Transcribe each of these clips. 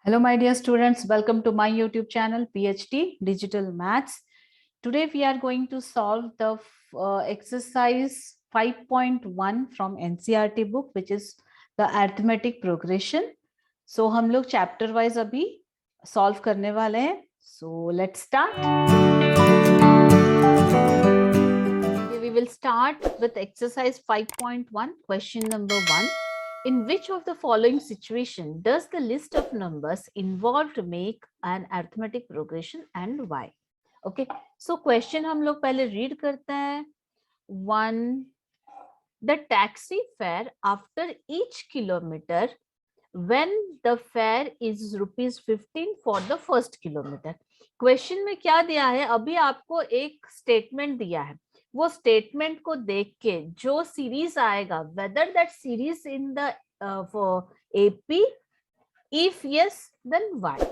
Hello, my dear students. Welcome to my YouTube channel, PhD Digital Maths. Today, we are going to solve the exercise 5.1 from NCERT book, which is the arithmetic progression. So, हम लोग chapter wise अभी solve करने वाले हैं. So, let's start. We will start with exercise 5.1, question number 1. In which of the following situation does the list of numbers involved make an arithmetic progression and why? Okay, so question हम लोग पहले read करते हैं. 1. The taxi fare after each kilometer when the fare is ₹15 for the first kilometer. Question में क्या दिया है? अभी आपको एक statement दिया है. वो स्टेटमेंट को देख के जो सीरीज आएगा, whether that series in the AP, if yes then why.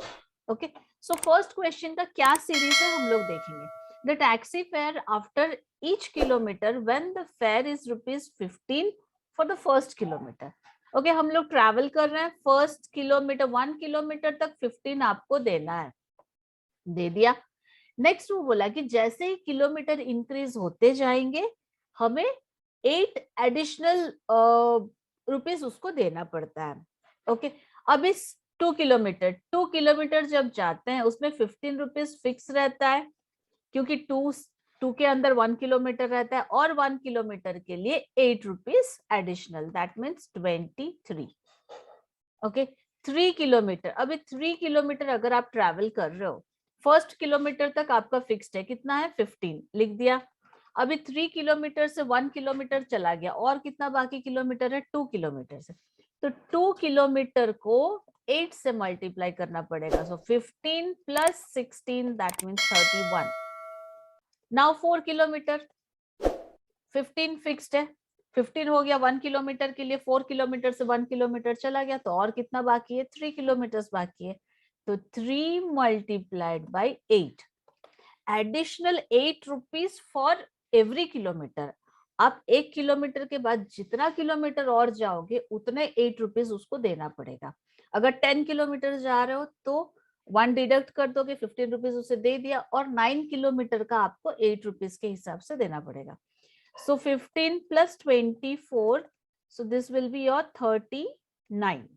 Okay, so first question का क्या सीरीज है हम लोग देखेंगे. The taxi fare after each kilometre when the fare is ₹15 for the first kilometre. Okay, हम लोग travel कर रहे हैं. फर्स्ट किलोमीटर 1 किलोमीटर तक 15 आपको देना है, दे दिया. नेक्स्ट वो बोला कि जैसे ही किलोमीटर इंक्रीज होते जाएंगे हमें 8 एडिशनल रुपीस उसको देना पड़ता है. ओके, अब इस 2 किलोमीटर जब जाते हैं उसमें 15 रुपीस फिक्स रहता है, क्योंकि 2 के अंदर 1 किलोमीटर रहता है, और 1 किलोमीटर के लिए 8 rupees additional, that means 23. Okay, 3 kilometre. अभी 3 किलोमीटर अगर आप ट्रैवल कर रहे हो, फर्स्ट किलोमीटर तक आपका फिक्स्ड है, कितना है 15, लिख दिया. अभी 3 किलोमीटर से 1 किलोमीटर चला गया, और कितना बाकी किलोमीटर है 2 किलोमीटर से. तो 2 किलोमीटर को 8 से मल्टीप्लाई करना पड़ेगा. सो 15 plus 16 that means 31. Now 4 kilometre, 15 fixed है, 15 हो गया 1 किलोमीटर के लिए. 4 किलोमीटर से 1 किलोमीटर चला गया, तो और कितना बाकी है 3 किलोमीटर बाकी है. तो 3 multiplied by 8, additional 8 rupees for every kilometre. आप 1 किलोमीटर के बाद जितना किलोमीटर और जाओगे उतने 8 रुपीज उसको देना पड़ेगा. अगर 10 किलोमीटर जा रहे हो तो 1 डिडक्ट कर दोगे, 15 रुपीज उसे दे दिया, और 9 किलोमीटर का आपको 8 रुपीज के हिसाब से देना पड़ेगा. सो 15 plus 24, so this will be your 39.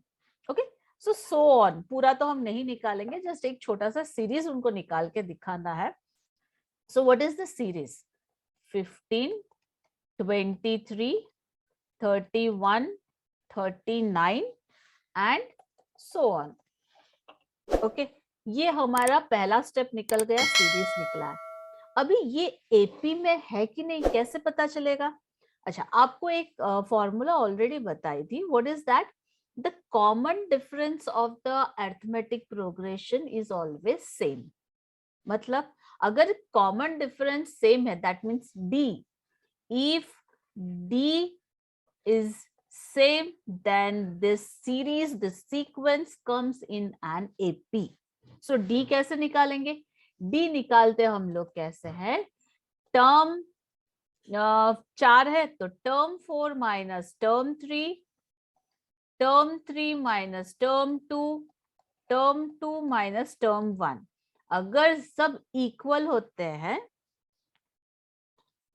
Okay, so on. पूरा तो हम नहीं निकालेंगे, जस्ट एक छोटा सा सीरीज उनको निकाल के दिखाना है. So what is the series? 15, 23, 31, 39 and so on. Okay, ये हमारा पहला स्टेप निकल गया, सीरीज निकला है. अभी ये एपी में है कि नहीं कैसे पता चलेगा? अच्छा, आपको एक फॉर्मूला ऑलरेडी बताई थी. What is that? The common difference of the arithmetic progression is always same. मतलब अगर common difference same है, that means D. If D is same, then this series, this sequence comes in an AP. So D कैसे निकालेंगे? D निकालते हम लोग कैसे हैं? टर्म 4 है तो term 4 minus term 3, term 3 minus term 2, term 2 minus term 1. अगर सब इक्वल होते हैं,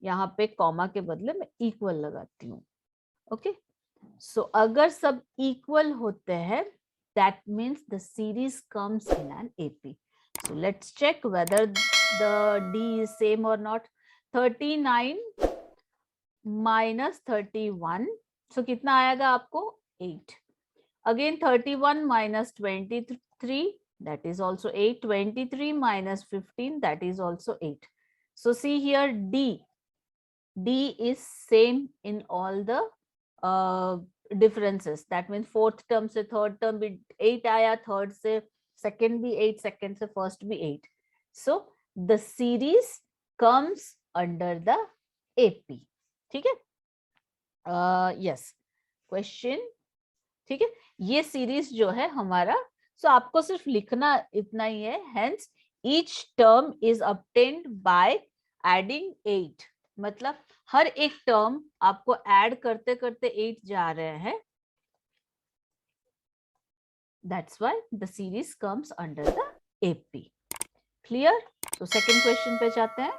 यहाँ पे कॉमा के बदले मैं इक्वल लगाती हूँ. ओके, सो अगर सब इक्वल होते हैं, that means the series comes in an AP. So let's check whether the D is same और नॉट. 39 माइनस 31, सो कितना आएगा आपको 8. Again 31 minus 23, that is also 8. 23 minus 15, that is also 8. So see here D is same in all the differences. That means fourth term से third term भी 8 आया, third से second भी 8, second से first भी 8. So the series comes under the AP. ठीक है? Yes. Question. ठीक है, ये सीरीज जो है हमारा. सो आपको सिर्फ लिखना इतना ही है. Hence each term is obtained by adding 8. मतलब हर एक टर्म आपको ऐड करते करते 8 जा रहे हैं. That's why the series comes under the AP. Clear? So second question पे जाते हैं.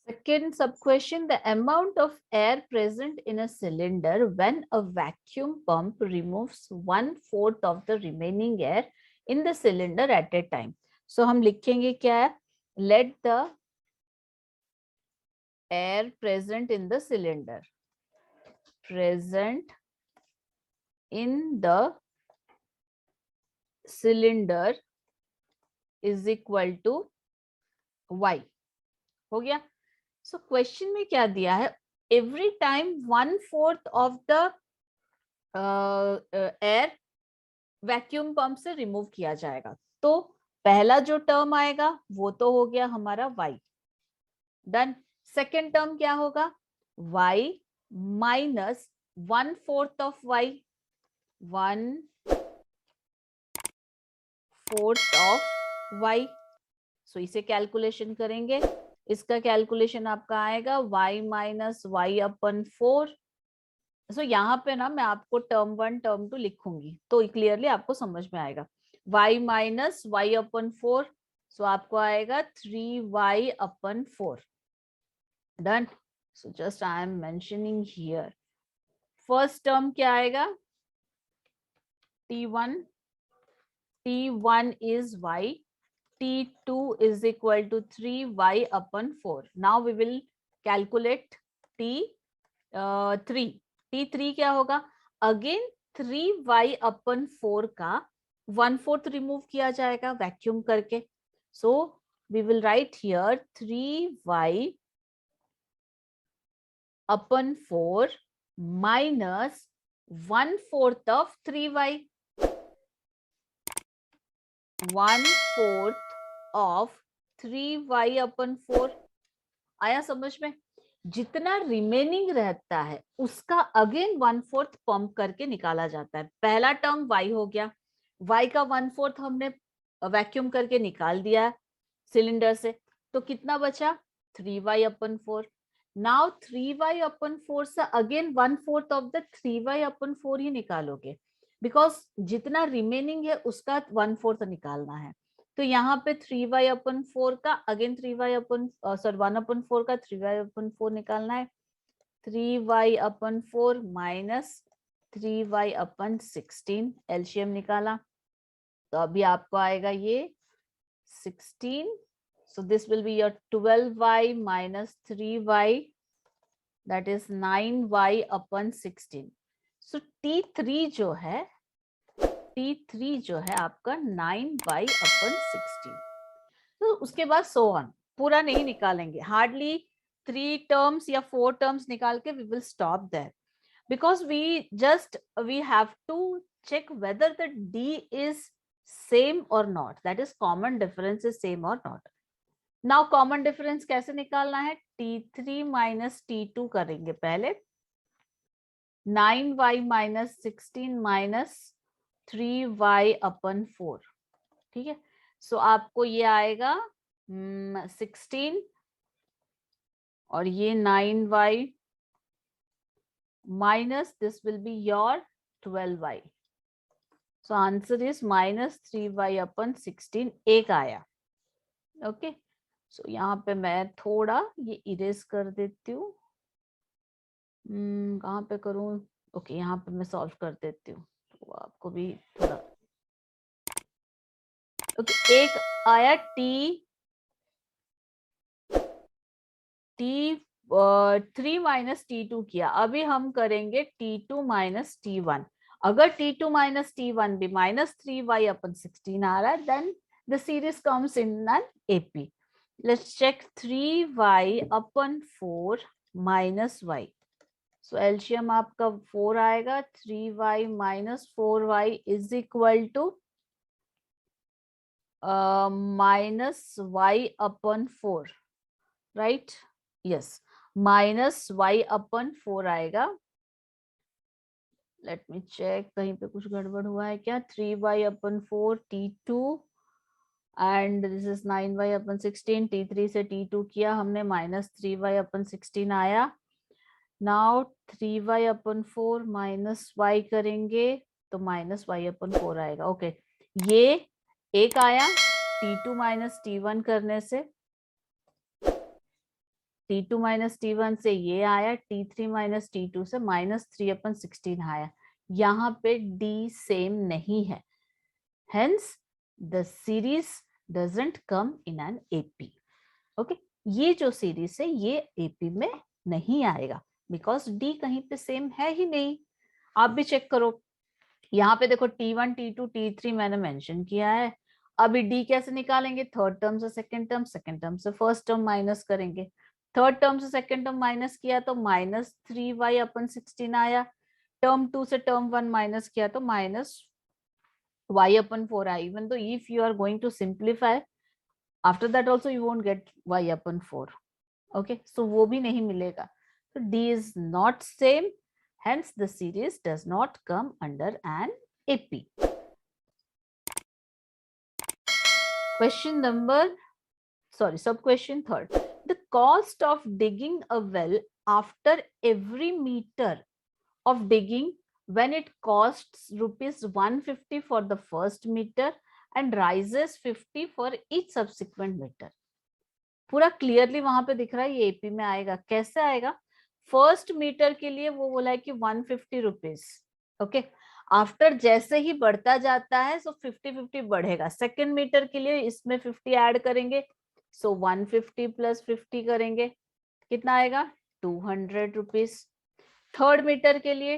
Second sub question, the amount of air present in a cylinder when a vacuum pump removes 1/4 of the remaining air in the cylinder at a time. So हम लिखेंगे क्या है? Let the air present in the cylinder is equal to y. हो गया. So question में क्या दिया है? Every time 1/4 of the air vacuum pump से रिमूव किया जाएगा. तो पहला जो टर्म आएगा वो तो हो गया हमारा y. डन. सेकेंड टर्म क्या होगा? y minus 1/4 of y. 1/4 of y. सो इसे कैलकुलेशन करेंगे. इसका कैलकुलेशन आपका आएगा y माइनस वाई अपन 4. सो यहाँ पे ना मैं आपको टर्म 1 टर्म 2 लिखूंगी तो क्लियरली आपको समझ में आएगा. y माइनस वाई अपन 4. सो आपको आएगा 3y upon 4. Done. So just I am mentioning here. First term क्या आएगा? t1 is y. T2 is equal to 3y upon 4. Now we will calculate T3. T3 क्या होगा? Again 3y upon 4 का 1/4 remove किया जाएगा vacuum करके. So we will write here 3y upon 4 minus 1/4 of 3y. 1/4 of 3y अपन 4. आया समझ में? जितना रिमेनिंग रहता है उसका अगेन 1/4 पंप करके निकाला जाता है. पहला टर्म y हो गया. y का 1/4 हमने वैक्यूम करके निकाल दिया सिलेंडर से. तो कितना बचा? 3y अपन 4. नाउ 3y अपन 4 से अगेन 1/4 ऑफ द 3y अपन 4 ही निकालोगे बिकॉज जितना रिमेनिंग है उसका 1/4 निकालना है. तो यहाँ पे 3y अपन 4 का अगेन 3y अपन 1/4 का 3y अपन 4 निकालना है. 3y अपन 4 माइनस 3y अपन 16 एलसीएम निकाला तो अभी आपको आएगा ये 16. So this will be your 12y minus 3y, that is 9y upon 16. So T3 जो है आपका 9y upon 16. तो उसके बाद so on. पूरा नहीं निकालेंगे. Hardly 3 terms या 4 terms निकाल के we will stop there. Because we have to check whether the D is same or not. That is common difference is same or not. Now common difference कैसे निकालना है? T3 minus T2 करेंगे पहले. 9y minus 16 minus 3y अपन 4. ठीक है. सो आपको ये आएगा 16 और ये 9y minus this will be your 12y. So answer is minus 3y अपन 16. एक आया. ओके. सो यहाँ पे मैं थोड़ा ये इरेज कर देती हूँ. कहाँ पे करूँ? ओके यहाँ पे मैं सॉल्व कर देती हूँ तो आपको भी थोड़ा. ओके. एक आया T3 माइनस T2 किया. अभी हम करेंगे T2 माइनस T1. अगर T2 माइनस T1 भी माइनस 3y अपन 16 आ रहा है then the series comes in an AP. Let's check 3y upon 4 minus y. So LCM आपका 4 आएगा. 3y minus 4y is equal to minus y upon 4. Right? Yes. Minus y upon 4 आएगा. Let me check. कहीं पे कुछ गड़बड़ हुआ है क्या? 3y upon 4 T2. And this is 9y upon 16. T3 से T2 किया हमने माइनस 3y अपन 16 आया. नाउ 3y/4 माइनस y करेंगे तो माइनस y/4 आएगा। ओके, ये एक आया t2 माइनस t1 करने से, t2 माइनस t1 से ये आया, t3 माइनस t2 से माइनस 3/16 आया। यहाँ पे d सेम नहीं है, hence the series doesn't come in an AP. Okay, ये जो सीरीज है ये एपी में नहीं आएगा बिकॉज डी कहीं पे सेम है ही नहीं। आप भी चेक करो, यहाँ पे देखो T1 T2 T3 मैंने मेंशन किया है। अभी डी कैसे निकालेंगे, थर्ड टर्म से सेकंड टर्म, सेकंड टर्म से फर्स्ट टर्म माइनस करेंगे। थर्ड टर्म से सेकंड टर्म माइनस किया तो माइनस 3y/16 आया। टर्म 2 से टर्म 1 माइनस किया तो माइनस y/4 आया। इवन तो if you are going to simplify after that also you won't get y/4। Okay, so वो भी नहीं मिलेगा। So D is not same, hence the series does not come under an AP. Question number, sub question third. The cost of digging a well after every meter of digging, when it costs rupees 150 for the first meter and rises 50 for each subsequent meter. पूरा clearly वहां पे दिख रहा है ये AP में आएगा। कैसे आएगा, फर्स्ट मीटर के लिए वो बोला है कि 150 रुपीज। ओके, आफ्टर जैसे ही बढ़ता जाता है सो 50-50 बढ़ेगा। सेकेंड मीटर के लिए इसमें 50 ऐड करेंगे, सो 150 प्लस 50 करेंगे, कितना आएगा 200 रुपीज। थर्ड मीटर के लिए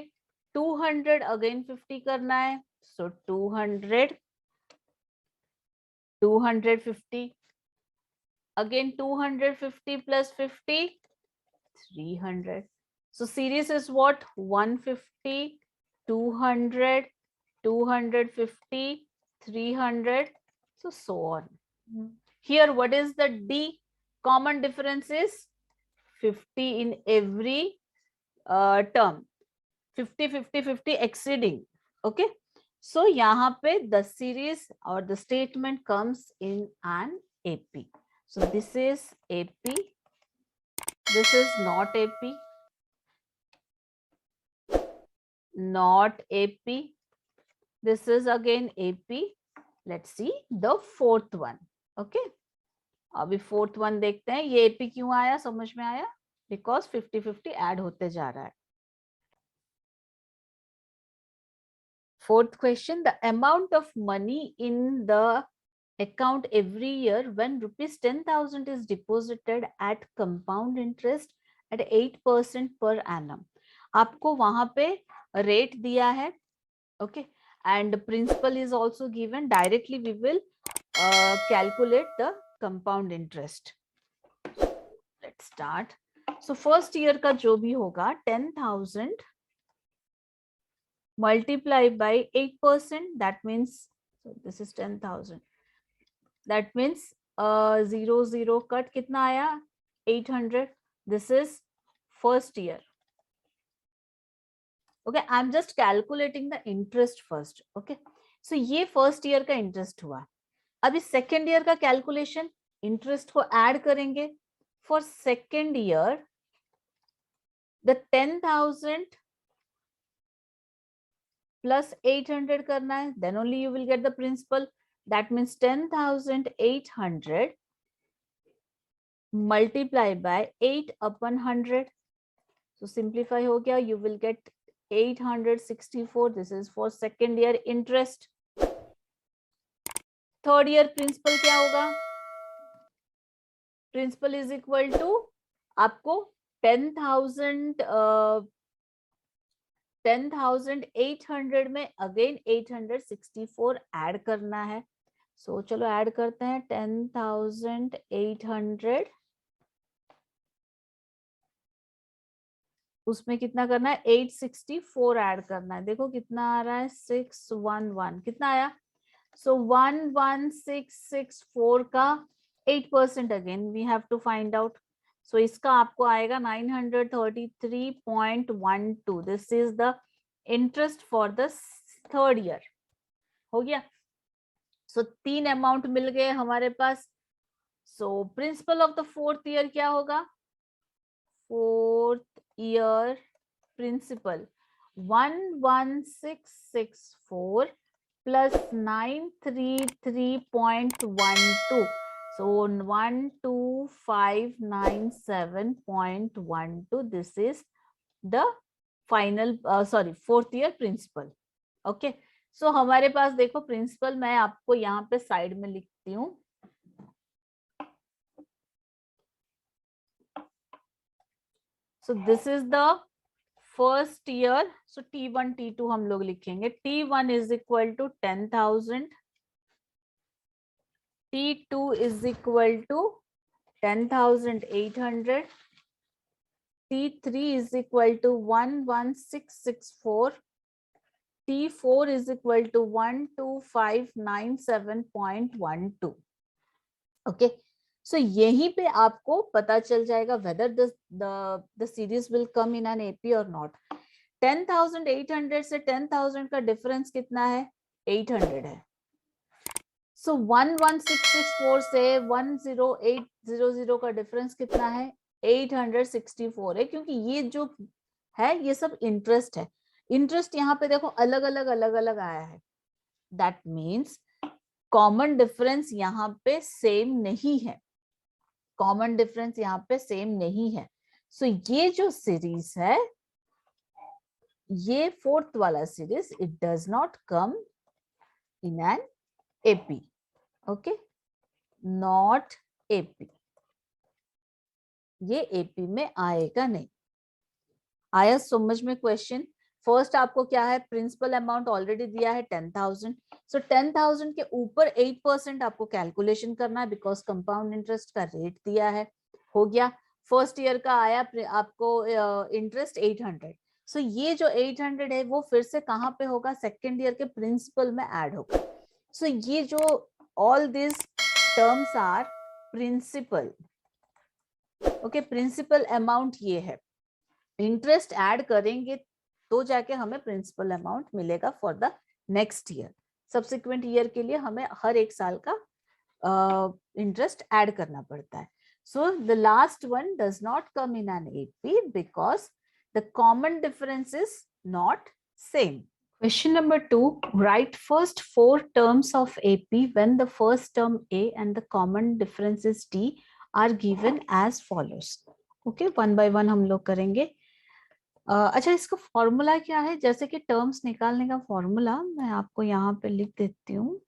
200 अगेन 50 करना है, सो 200 250 again 250 plus 50 300. So series is what, 150 200 250 300, so on. Here what is the D? Common difference is 50 in every term, 50 50 50 exceeding. Okay, so यहाँ पे the series or the statement comes in an AP. So this is AP, this is not AP, not AP, this is again AP. Let's see the fourth one. Okay, अभी fourth one देखते हैं। ये AP क्यों आया, समझ में आया, because 50-50 add होते जा रहा है। Fourth question, the amount of money in the account every year when rupees 10,000 is deposited at compound interest at 8% per annum. आपको वहां पे रेट दिया है, okay, and principal is also given. Directly we will calculate the compound interest. Let's start. So first year का जो भी होगा 10,000 multiply by 8%, that means, so this is 10,000, that means 0 cut कितना आया 800. This is first year. Okay, I'm just calculating the interest first. Okay, so ये first year का interest हुआ। अभी second year का calculation, interest को add करेंगे। For second year the 10,000 plus 800 करना है, then only you will get the principal. That means 10,800 multiply by 8/100. So simplify हो गया, you will get 864. This is for second year interest. Third year principal क्या होगा, principal is equal to आपको 10,800 में again 864 add करना है। सो चलो add करते हैं 10,800, उसमें कितना करना है 864 ऐड करना है। देखो कितना आ रहा है 611, कितना आया, सो 11664 का 8% again we have to find out. So इसका आपको आएगा 933.12। This is the interest for the third year. हो गया, सो तीन अमाउंट मिल गए हमारे पास। So principal of the fourth year क्या होगा, fourth year principal 11664 plus 933.12. So 12597.12. This is the final fourth year principal. Okay so हमारे पास देखो प्रिंसिपल, मैं आपको यहाँ पे साइड में लिखती हूँ. So this is the first year. So T1 T2 हम लोग लिखेंगे. T1 is equal to 10,000. T2 is equal to 10,800. T3 is equal to 11664. T4 is equal to 12597.12. Okay, so यहीं पे आपको पता चल जाएगा whether the series will come in an AP or not. 10,800 से 10,000 का डिफरेंस कितना है? 800 है. So 11664 से 10800 का डिफरेंस कितना है? 864 है, क्योंकि ये जो है ये सब इंटरेस्ट है. इंटरेस्ट यहाँ पे देखो अलग अलग आया है. दैट मीन्स कॉमन डिफरेंस यहाँ पे सेम नहीं है. कॉमन डिफरेंस यहाँ पे सेम नहीं है. सो ये जो सीरीज है, ये फोर्थ वाला series, it does not come in an AP. Okay, not AP. ये एपी में आएगा नहीं. आया समझ में क्वेश्चन? फर्स्ट आपको क्या है, प्रिंसिपल अमाउंट ऑलरेडी दिया है 10,000. सो 10,000 के ऊपर 8% आपको कैलकुलेशन करना है, बिकॉज कंपाउंड इंटरेस्ट का रेट दिया है. हो गया. फर्स्ट ईयर का आया आपको इंटरेस्ट 800. सो ये जो 800 है वो फिर से कहाँ पे होगा? सेकेंड ईयर के प्रिंसिपल में ऐड होगा. सो ये जो all this terms are principal. Okay, principal amount ये है. इंटरेस्ट ऐड करेंगे तो जाके हमें प्रिंसिपल अमाउंट मिलेगा for the next year. Subsequent year के लिए हमें हर एक साल का इंटरेस्ट ऐड करना पड़ता है. So the last one does not come in an AP because the common difference is not same. Question number 2, write first 4 terms of AP when the first term A and the common difference is D are given as follows. Okay, one by one हम लोग करेंगे. अच्छा, इसका formula क्या है? जैसे कि terms निकालने का फॉर्मूला मैं आपको यहाँ पे लिख देती हूँ.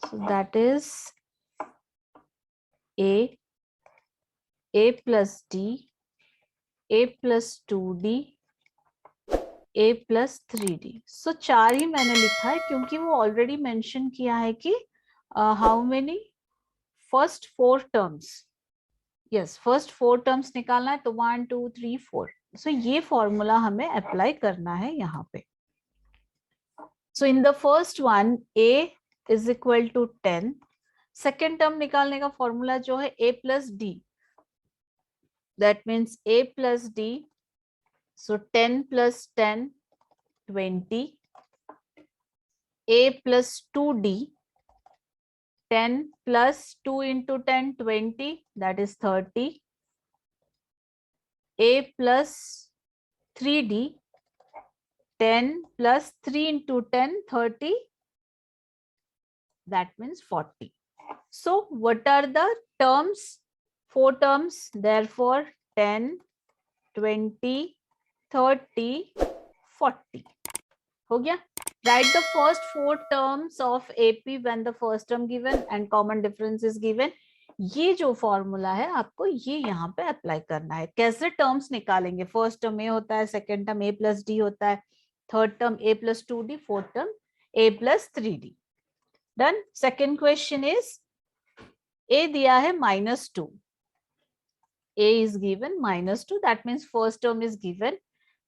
So that is A plus D, A plus 2D, A plus 3D. So 4 ही मैंने लिखा है क्योंकि वो ऑलरेडी मेंशन किया है कि how many first 4 terms. Yes, first 4 terms निकालना है तो 1 2 3 4. सो ये फॉर्मूला हमें अप्लाई करना है यहाँ पे. So in the first one A is equal to 10. Second term निकालने का फॉर्मूला जो है A plus D. That means A plus D. So 10 plus 10 20. A plus 2D. 10 plus 2 into 10 20, that is 30. A plus 3D. 10 plus 3 into 10 30, that means 40. So what are the terms? 4 terms, therefore 10 20 30 40. हो गया. Write the first 4 terms of AP when the first term given and common difference is given. ये जो formula है आपको ये यहाँ पे apply करना है. कैसे टर्म्स निकालेंगे? फर्स्ट टर्म A होता है, second term A plus D होता है, third term A plus 2D, fourth term A plus 3D. Done. Second question is A दिया है -2. A is given -2, that means first term is given.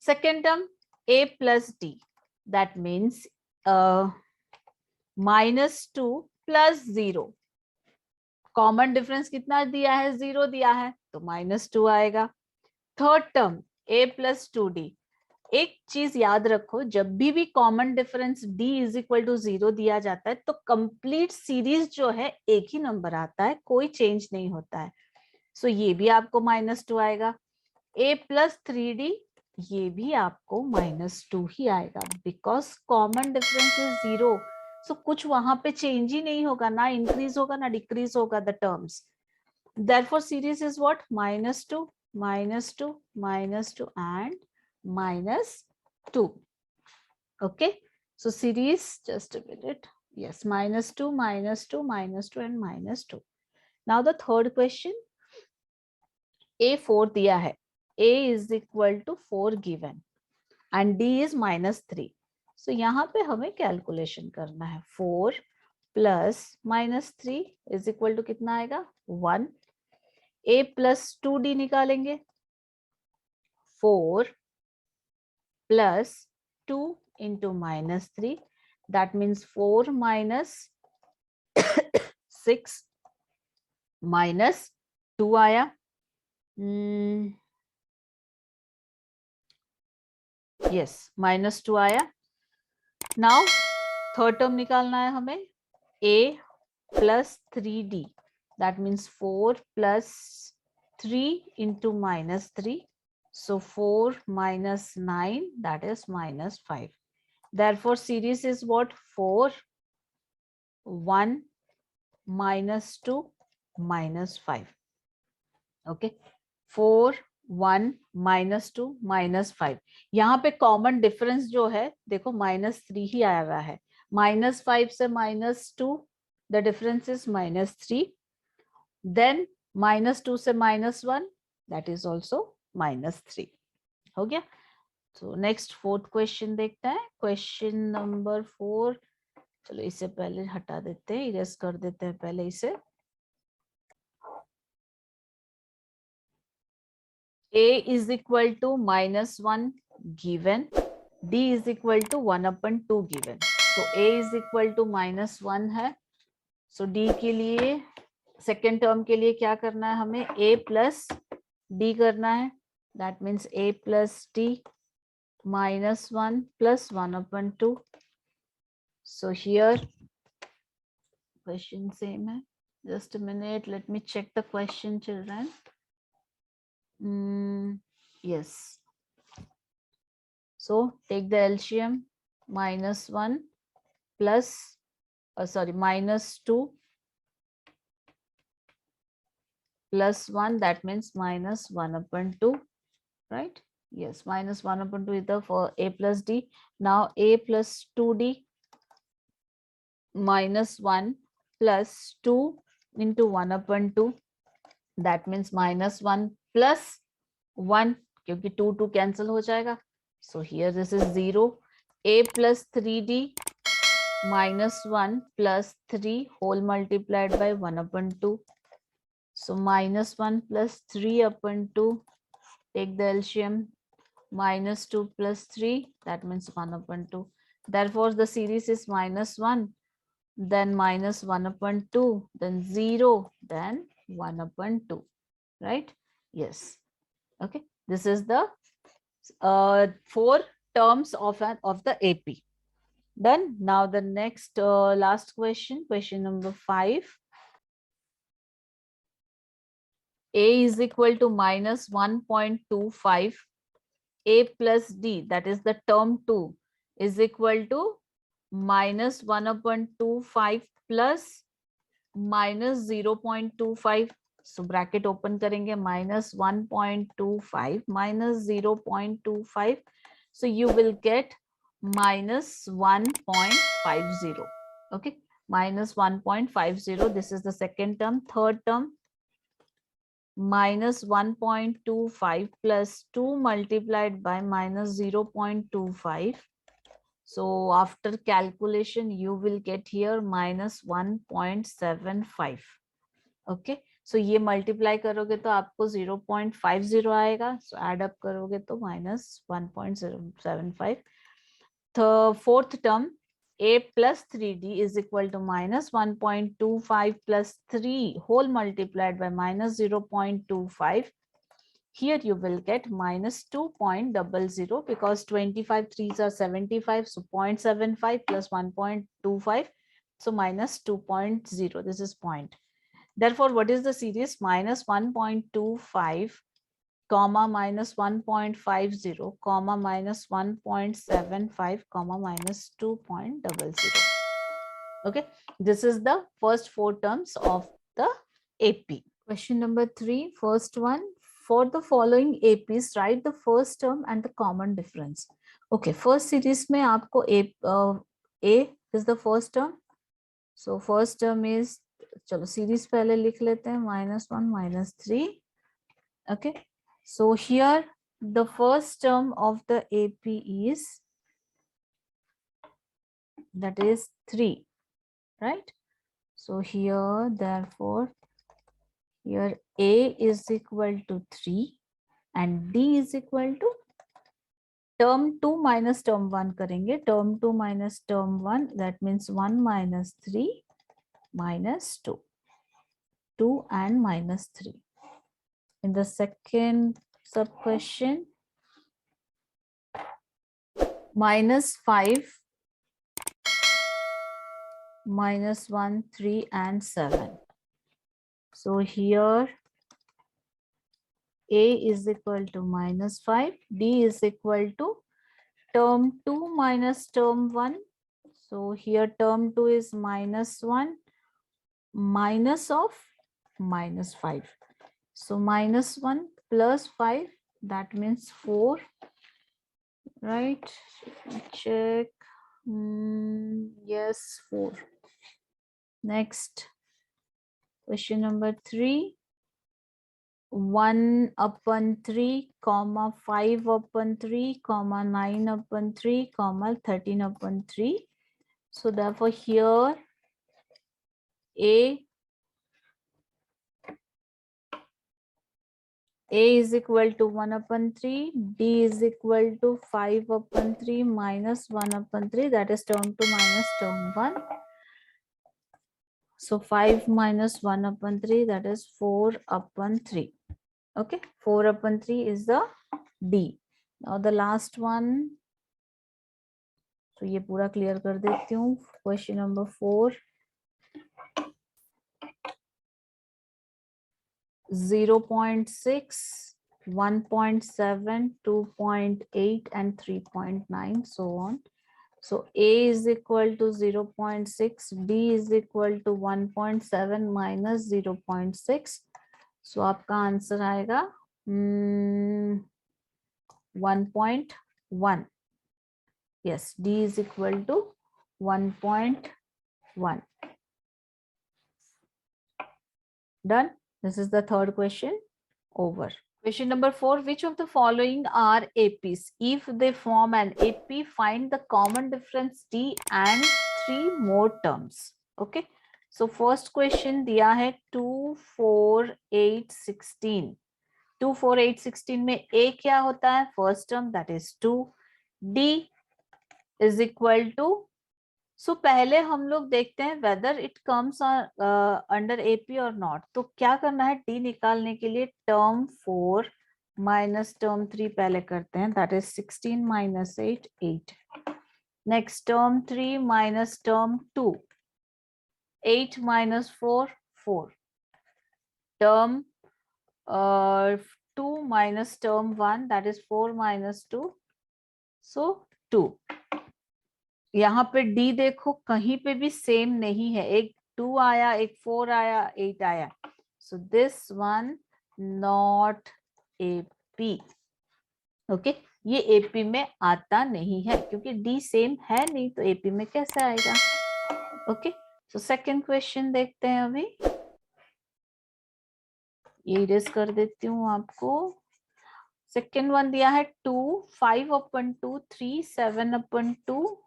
Second term A plus D. That means -2 plus 0. Common difference कितना दिया है? 0 दिया है तो -2 आएगा. Third term A plus 2D. एक चीज याद रखो, जब भी common difference d is equal to 0 दिया जाता है तो कंप्लीट सीरीज जो है एक ही नंबर आता है, कोई चेंज नहीं होता है। सो ये भी आपको -2 आएगा। a प्लस 3d, ये भी आपको -2 ही आएगा, बिकॉज कॉमन डिफरेंस इज 0। सो कुछ वहां पे चेंज ही नहीं होगा, ना इंक्रीज होगा ना डिक्रीज होगा the terms. therefore series is what? -2, -2, -2 and -2. Okay, so series, just a minute, yes, -2, -2, -2 and -2. now the third question, a 4 दिया है, a is equal to 4 given and d is -3. so यहाँ पे हमें calculation करना है। 4 plus -3 is equal to कितना आएगा? 1। a plus 2d निकालेंगे, 4 plus 2 into -3, that means 4 minus 6 minus 2 आया। यस, -2 आया। नाउ थर्ड टर्म निकालना है हमें, a plus 3d, that means 4 plus 3 into -3, so 4 minus 9, that is -5. therefore series is what? 4 1 -2 -5. okay, 4 1 -2 -5। यहाँ पे कॉमन डिफरेंस जो है देखो -3 ही आया हुआ है। -5 से -2, द डिफरेंस इज -3। देन -2 से -1, दैट इज ऑल्सो -3। हो गया। तो नेक्स्ट फोर्थ क्वेश्चन देखते हैं, क्वेश्चन नंबर 4। चलो इसे पहले हटा देते हैं, इरेज कर देते हैं पहले इसे। a is equal to -1 given, d is equal to 1/2 given. so a is equal to -1 है, so d के लिए सेकेंड टर्म के लिए क्या करना है हमें? a प्लस d करना है, that means a plus d -1 plus 1/2. so here question same है, just a minute, let me check the question children. yes, so take the LCM, -1 plus -2 plus 1, that means -1/2, right? yes, -1/2 is the for a plus d. now a plus 2d -1 plus 2 into 1/2, that means -1 plus 1, क्योंकि 2 cancel हो जाएगा, so here this is 0. a plus 3d -1 plus 3 whole multiplied by 1/2, so -1 plus 3/2, take the LCM, -2 plus 3, that means 1/2. therefore the series is -1, then -1/2, then 0, then 1/2, right? yes, okay, this is the 4 terms of the AP. Done. now the next last question, question number 5. a is equal to -1.25, a plus d, that is the term 2, is equal to -1/25 plus -0.25. so bracket open करेंगे, -1.25 minus 0.25, so you will get -1.50. okay, -1.50, this is the second term. third term, -1.25 plus 2 multiplied by -0.25. so after calculation you will get here -1.75. okay, so ये multiply करोगे तो आपको 0.50 आएगा, so add up करोगे तो -1.075. the fourth term, a plus 3d is equal to -1.25 plus 3 whole multiplied by -0.25. Here you will get minus 2.00 because 25 3s are 75. So 0.75 plus 1.25. So minus 2.0. This is point. Therefore, what is the series? Minus 1.25 comma minus 1.50 comma minus 1.75 comma minus 2.00. Okay, this is the first 4 terms of the AP. Question number 3, first one. For the following APs, write the first term and the common difference. Okay, first series में आपको A is the first term. So first term is, चलो series पहले लिख लेते हैं, -1 -3. Okay, so here the first term of the AP is, that is 3, right? So here, therefore, here A is equal to 3 and D is equal to term 2 minus term 1 करेंगे. Term 2 minus term 1, that means 1 minus 3 minus 2. 2 and minus 3. In the second sub question, minus 5, minus 1, 3 and 7. So here A is equal to minus 5, D is equal to term 2 minus term 1. So here term 2 is minus 1 minus of minus 5. So minus 1 plus 5, that means 4, right? Check. Yes, 4. Next, question number 3. 1/3, comma 5/3, comma 9/3, comma 13/3. So therefore here A is equal to 1/3, D is equal to 5/3 minus 1/3, that is term 2 minus term 1. So 5 minus 1/3, that is 4/3. Okay, 4/3 is the D. Now the last one. So ये पूरा clear कर देती हूँ. Question number 4. 0.6, 1.7, 2.8 and 3.9, so on. So A is equal to 0.6, B is equal to 1.7 minus 0.6. So आपका answer आएगा 1.1. Yes, D is equal to 1.1. Done. This is the third question over. Question number 4. Which of the following are APs? If they form an AP, find the common difference D and 3 more terms. Okay. So first question दिया है 2, 4, 8, 16. 2, 4, 8, 16 में A क्या होता है? First term, that is 2. D is equal to, सो पहले हम लोग देखते हैं weather it comes under AP और नॉट. तो क्या करना है डी निकालने के लिए? टर्म 4 माइनस टर्म 3 पहले करते हैं, that is 16 minus 8, 8. Next term 3 minus term 2, 8 minus 4, 4. Term 2 minus term 1, that is 4 minus 2, सो 2. यहाँ पे डी देखो कहीं पे भी सेम नहीं है, एक 2 आया, एक 4 आया, 8 आया. So this one not AP. Okay, ये एपी में आता नहीं है क्योंकि डी सेम है नहीं, तो एपी में कैसे आएगा? ओके, सो सेकंड क्वेश्चन देखते हैं. अभी ये इरेज कर देती हूँ आपको. सेकेंड वन दिया है 2, 5/2, 3, 7/2.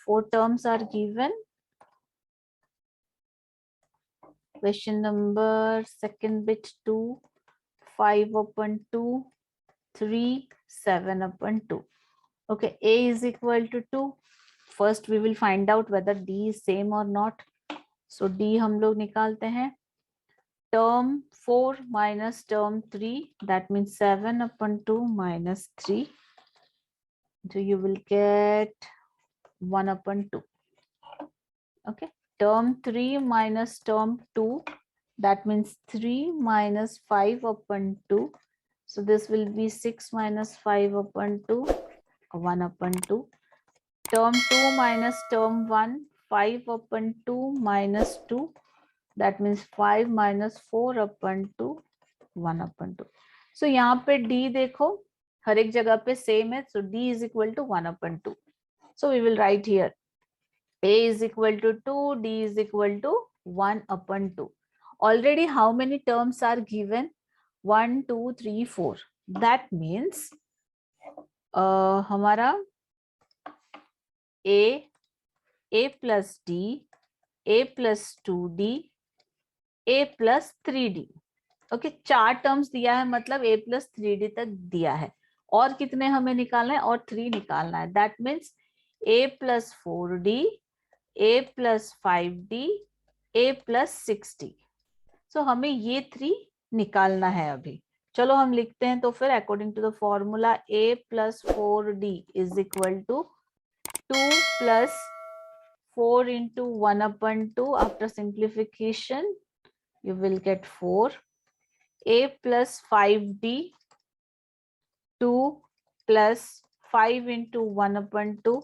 4 terms are given. Question number second bit 2, 5/2, 3, 7/2. Okay, A is equal to 2. First we will find out whether D is same or not. So D हम लोग निकालते हैं. term 4 minus term 3, that means 7 upon 2 minus 3. So you will get 1 upon 2. Okay. Term 3 minus term 2, that means 3 minus 5 upon 2. So this will be 6 minus 5 upon 2, 1 upon 2. Term 2 minus term 1, 5 upon 2 minus 2. That means 5 minus 4 upon 2, 1 upon 2. So यहाँ पे D देखो हर एक जगह पे same है. So D is equal to 1 upon 2. So we will write here A is equal to 2, D is equal to 1 upon 2. Already how many terms are given? 1, 2, 3, 4. That means हमारा A plus D, A plus 2D, A plus 3D. Okay, 4 terms दिया है, मतलब A plus 3D तक दिया है. और कितने हमें निकालना है? और 3 निकालना है. That means A plus 4D, A plus 5D, A plus 6D. सो हमें ये 3 निकालना है अभी. चलो हम लिखते हैं. तो फिर according to the formula A plus 4D is equal to 2 plus 4 into 1 upon 2. After simplification, you will get 4. A plus 5D, 2 plus 5 into 1 upon 2.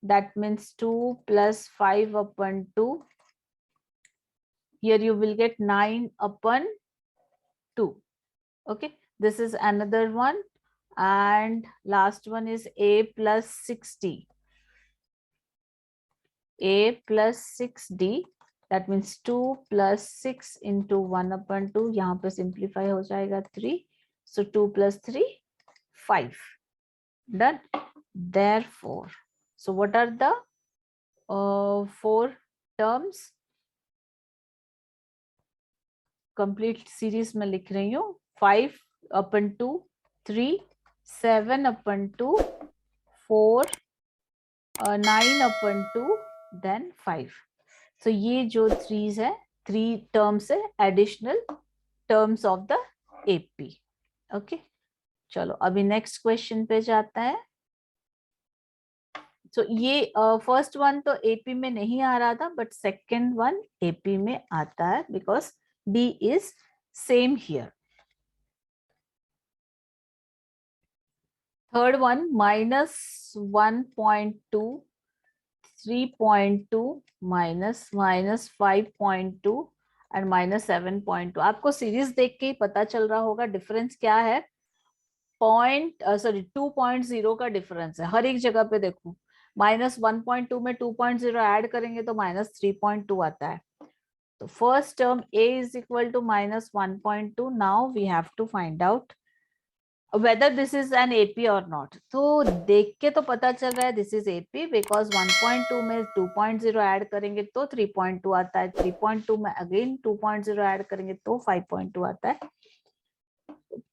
That means 2 plus 5 upon 2. Here you will get 9 upon 2. Okay, this is another one. And last one is A plus 6D. A plus 6D. That means 2 plus 6 into 1 upon 2. यहाँ पे simplify हो जाएगा 3. So 2 plus 3, 5. Done. Therefore, so what are the 4 terms? Complete series में लिख रही हूँ. 5 upon 2, 3, 7 upon 2, 4, 9 upon 2, then 5. So ये जो 3 है, 3 terms है, additional terms of the AP. Okay. चलो अभी नेक्स्ट क्वेश्चन पे जाता है. So ये फर्स्ट वन तो एपी में नहीं आ रहा था, बट सेकेंड वन एपी में आता है because D is same here. Third one -1.2, 3.2, -5.2 and -7.2. आपको सीरीज देख के ही पता चल रहा होगा डिफरेंस क्या है. 2.0 का डिफरेंस है हर एक जगह पे. देखो -1.2 में 2.0 ऐड करेंगे तो -3.2 आता है. तो first term a is equal to -1.2. Now we have to find out whether this is an AP or not. तो देख के तो पता चल रहा है this is AP because 1.2 में 2.0 ऐड करेंगे तो 3.2 आता है. 3.2 में अगेन 2.0 ऐड करेंगे तो 5.2 आता है.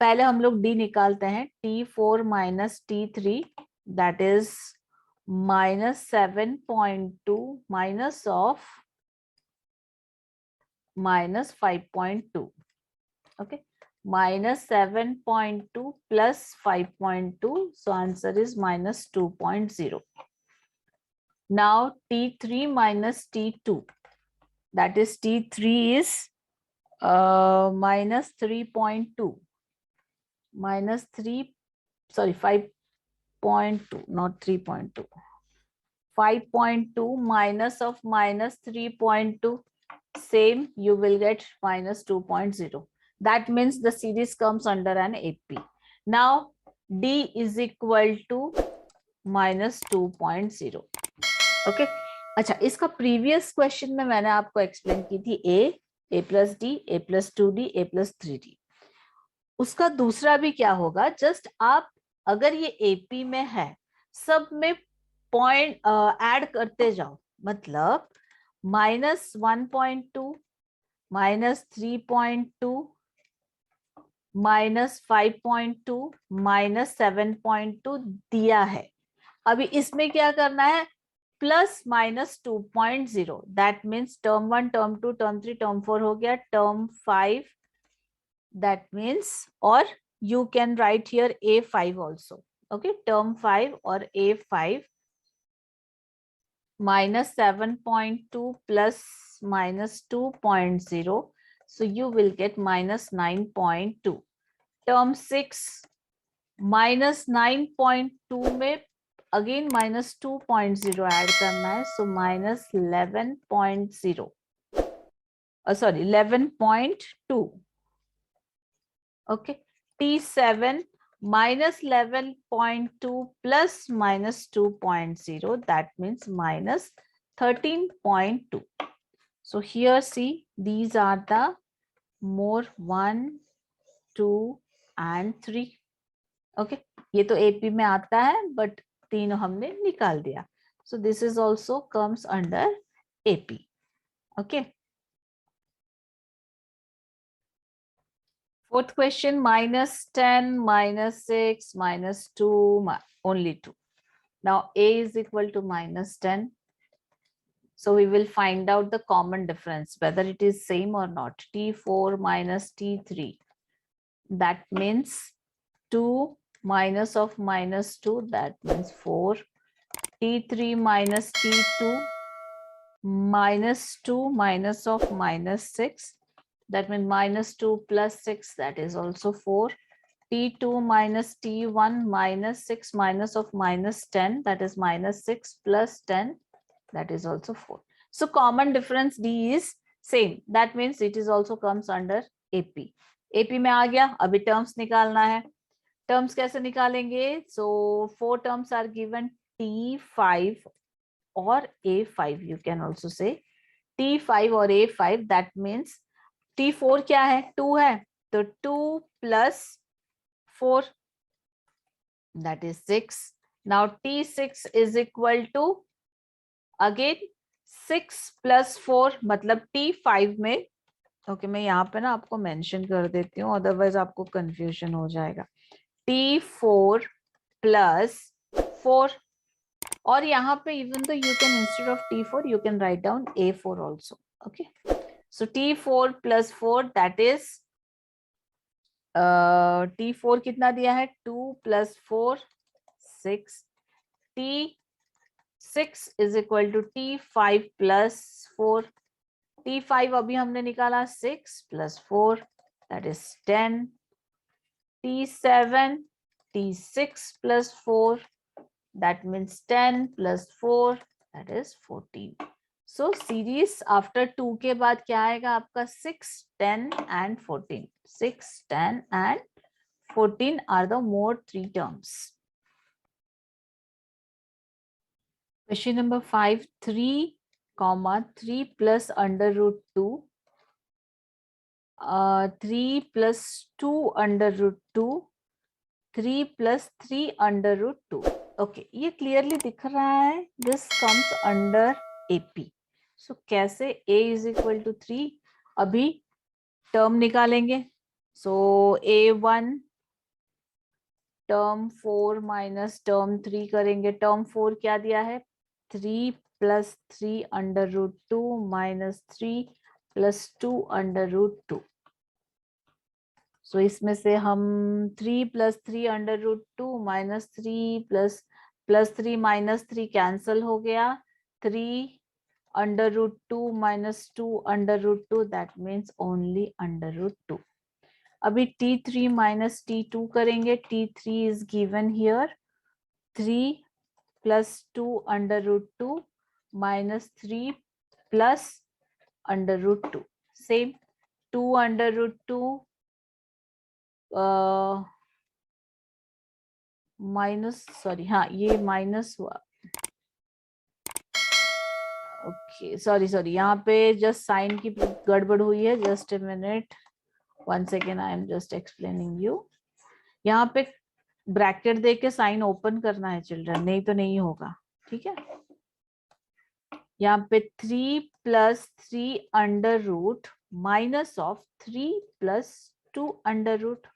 पहले हम लोग D निकालते हैं. T4 minus T3, that is -7.2 minus of -5.2. Okay, -7.2 plus 5.2, so answer is -2.0. Now T3 minus T2, that is T3 is -3.2, -5.2, not 3.2. 5.2 minus of -3.2, same, you will get -2.0. That means the series comes under an AP. Now D is equal to -2.0. Okay. अच्छा, इसका previous question में मैंने आपको explain की थी A plus D, A plus 2D, A plus 3D. उसका दूसरा भी क्या होगा, जस्ट आप अगर ये AP में है सब में पॉइंट ऐड करते जाओ. मतलब -1.2, -3.2, -5.2, -7.2 दिया है. अभी इसमें क्या करना है, plus -2.0. That means term 1, term 2, term 3, term 4 हो गया. Term 5, that means, or you can write here A5 also. Okay, term 5 or A5 minus 7.2 plus minus 2.0. So you will get minus 9.2. Term 6 minus 9.2 में again minus 2.0 add करना है. So minus 11.0. Sorry, 11.2. Okay. T7 minus 11.2 plus minus 2.0, that means minus 13.2. So here see, these are the more 1, 2 and 3. Okay, ये तो AP में आता है, but तीनों हमने निकाल दिया. So this is also comes under AP. Okay. Fourth question, minus 10, minus 6, minus 2, only 2. Now A is equal to minus 10. So we will find out the common difference, whether it is same or not. T4 minus T3. That means 2 minus of minus 2, that means 4. T3 minus T2 minus 2 minus of minus 6. That means minus 2 plus 6, that is also 4. T2 minus T1 minus 6 minus of minus 10, that is minus 6 plus 10, that is also 4. So common difference D is same. That means it is also comes under AP. AP में आ गया, अभी terms निकालना है. Terms कैसे निकालेंगे? So 4 terms are given, T5 or A5, you can also say T5 or A5. That means T4 क्या है? 2 है, तो 2 plus 4, that is 6. Now T6 is equal to again 6 plus 4, मतलब T5 में. ओके, मैं यहाँ पे ना आपको मेंशन कर देती हूँ, अदरवाइज आपको कंफ्यूजन हो जाएगा. T4 plus 4, और यहाँ पे even though you can instead of T4 you can write down A4 also. Okay, so T4 plus 4, that is T4 कितना दिया है? 2 plus 4, 6. T6 is equal to T5 plus 4. T5 अभी हमने निकाला, 6 plus 4, that is 10. T7, T6 plus 4, that means 10 plus 4, that is 14. So series after 2 के बाद क्या आएगा आपका? 6, 10 and 14. 6, 10 and 14 are the more 3 terms. Question number 5, 3, 3 plus under root 2. 3 plus 2 under root 2. 3 plus 3 under root 2. Okay, ये clearly दिख रहा है. This comes under AP. So कैसे? A is equal to 3. अभी term निकालेंगे. So A1 term 4 minus term 3 करेंगे. Term 4 क्या दिया है? 3 plus 3 under root 2 minus 3 plus 2 under root 2. So इसमें से हम 3 plus 3 under root 2 minus 3 plus 3 minus 3 cancel हो गया. 3 under root 2 minus 2 under root 2, that means only under root 2. अभी T3 minus T2 करेंगे. T3 is given here. 3 plus 2 under root 2 minus 3 plus under root 2. Same. 2 under root 2 minus, sorry, हाँ ये minus हुआ. Okay, sorry, यहाँ पे just sign की गड़बड़ हुई है. Just a minute, 1 second, I am just explaining you. यहाँ पे ब्रैकेट दे के साइन ओपन करना है चिल्ड्रन, नहीं तो नहीं होगा. ठीक है, यहाँ पे 3 plus 3 under root minus of 3 plus 2 under root.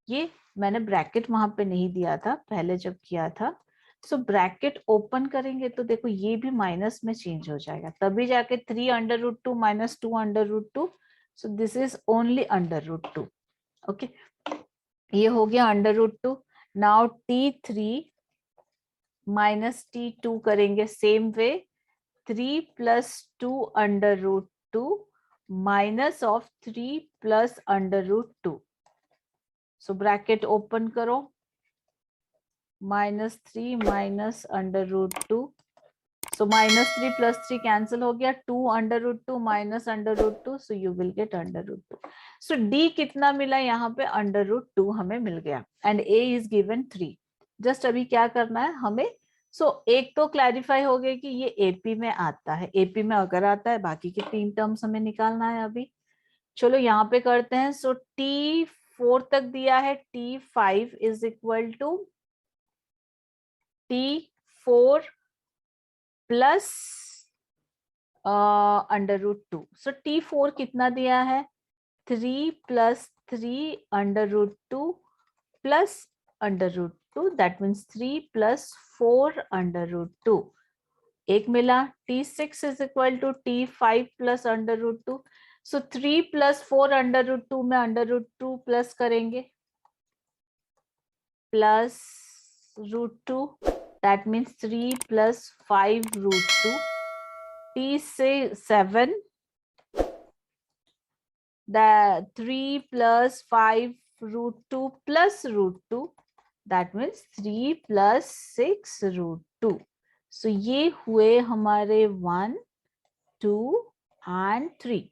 ये मैंने ब्रैकेट वहां पे नहीं दिया था पहले जब किया था. सो ब्रैकेट ओपन करेंगे तो देखो ये भी माइनस में चेंज हो जाएगा, तभी जाके 3 under root 2 minus 2 under root 2. So this is only under root 2. Okay, ये हो गया √2. नाउ T3 माइनस T2 करेंगे same way. 3 + 2 √2 minus of 3 + √2. So bracket open करो. -3 माइनस √2. So -3 + 3 cancel हो गया. 2 √2 minus √2. So you will get √2. So D कितना मिला यहाँ पे? √2 हमें मिल गया. And A is given 3. Just अभी क्या करना है हमें? एक तो क्लैरिफाई हो गया कि ये AP में आता है. AP में अगर आता है, बाकी के 3 टर्म्स हमें निकालना है अभी. चलो यहाँ पे करते हैं. सो T4 तक दिया है. T5 is equal to T4 plus √2. So T4 कितना दिया है? 3 + 3 √2 प्लस √2. That means 3 + 4 √2. एक मिला. T6 is equal to T5 + √2. सो 3 + 4 √2 में √2 प्लस करेंगे plus √2. That means 3 + 5 √2. T7 the 3 + 5 √2 plus √2. That means 3 + 6 √2. So ये हुए हमारे 1, 2 and 3.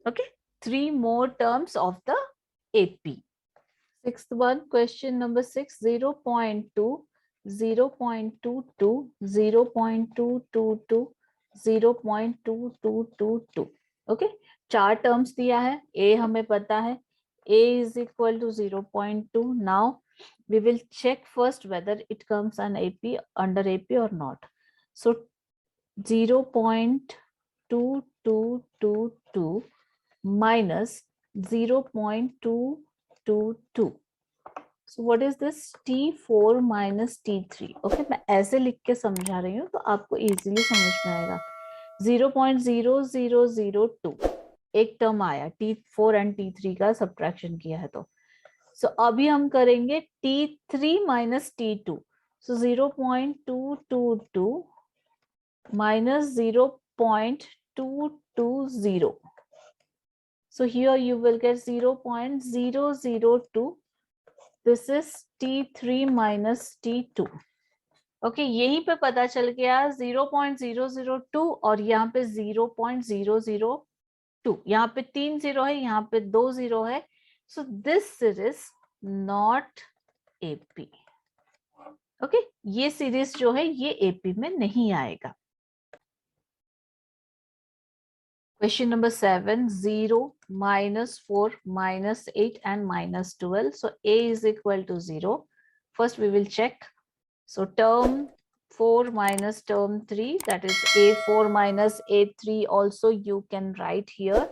Okay, 3 more terms of the AP. Sixth one, question number 6, 0.2, 0.22, 0.222, 0.2222. Okay, 4 terms दिया है. A हमें पता है. A is equal to 0.2. Now we will check first whether it comes on AP, under AP or not. So 0.2222 minus 0.222. So what is this? T4 minus T3. Okay, मैं ऐसे लिख के समझा रही हूँ तो आपको इजीली समझ में आएगा. 0.0002 एक टर्म आया. T4 एंड T3 का सब्ट्रैक्शन किया है तो. सो अभी हम करेंगे T3 minus T2. So 0.222 minus 0.220. So here you will get 0.002. This is T3 minus T2. Okay, यहीं पे पता चल गया 0.002 और यहाँ पे 0.002. यहाँ पे 3 0 है, यहाँ पे 2 0 है. So this series not AP. Okay, ये सीरीज जो है ये AP में नहीं आएगा. Question number 7, 0, -4, -8 and -12. So A is equal to 0. First we will check. So term 4 minus term 3, that is A4 minus A3 also you can write here.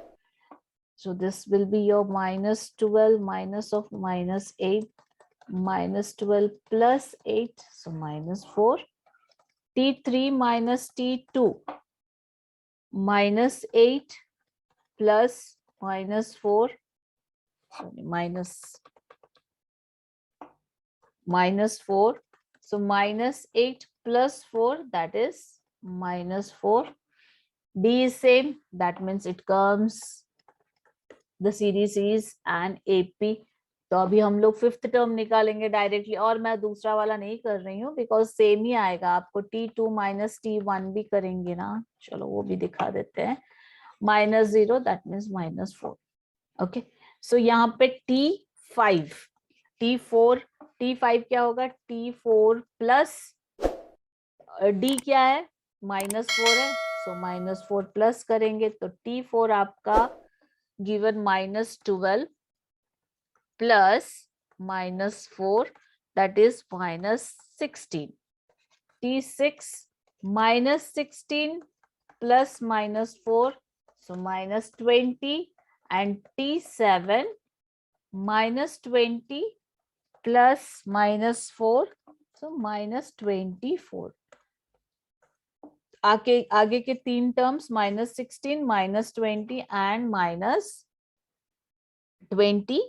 So this will be your -12 minus of -8, -12 plus 8, so -4. T3 minus T2, -8 plus -4, sorry, -4. So -8 plus 4, that is -4. D is same, that means it comes, the series is an AP. तो अभी हम लोग 5th term निकालेंगे directly, और मैं दूसरा वाला नहीं कर रही हूँ बिकॉज सेम ही आएगा आपको. T2 minus T1 भी करेंगे ना, चलो वो भी दिखा देते हैं. -0, दैट मीन्स -4. ओके, सो यहाँ पे T5, T5 क्या होगा? T4 प्लस D क्या है? -4 है, सो -4 प्लस करेंगे तो T4 आपका given -12 plus -4, that is -16. T6 -16 plus -4, so -20, and T7 -20 plus -4, so -24. आगे के 3 terms -16, -20 and -24.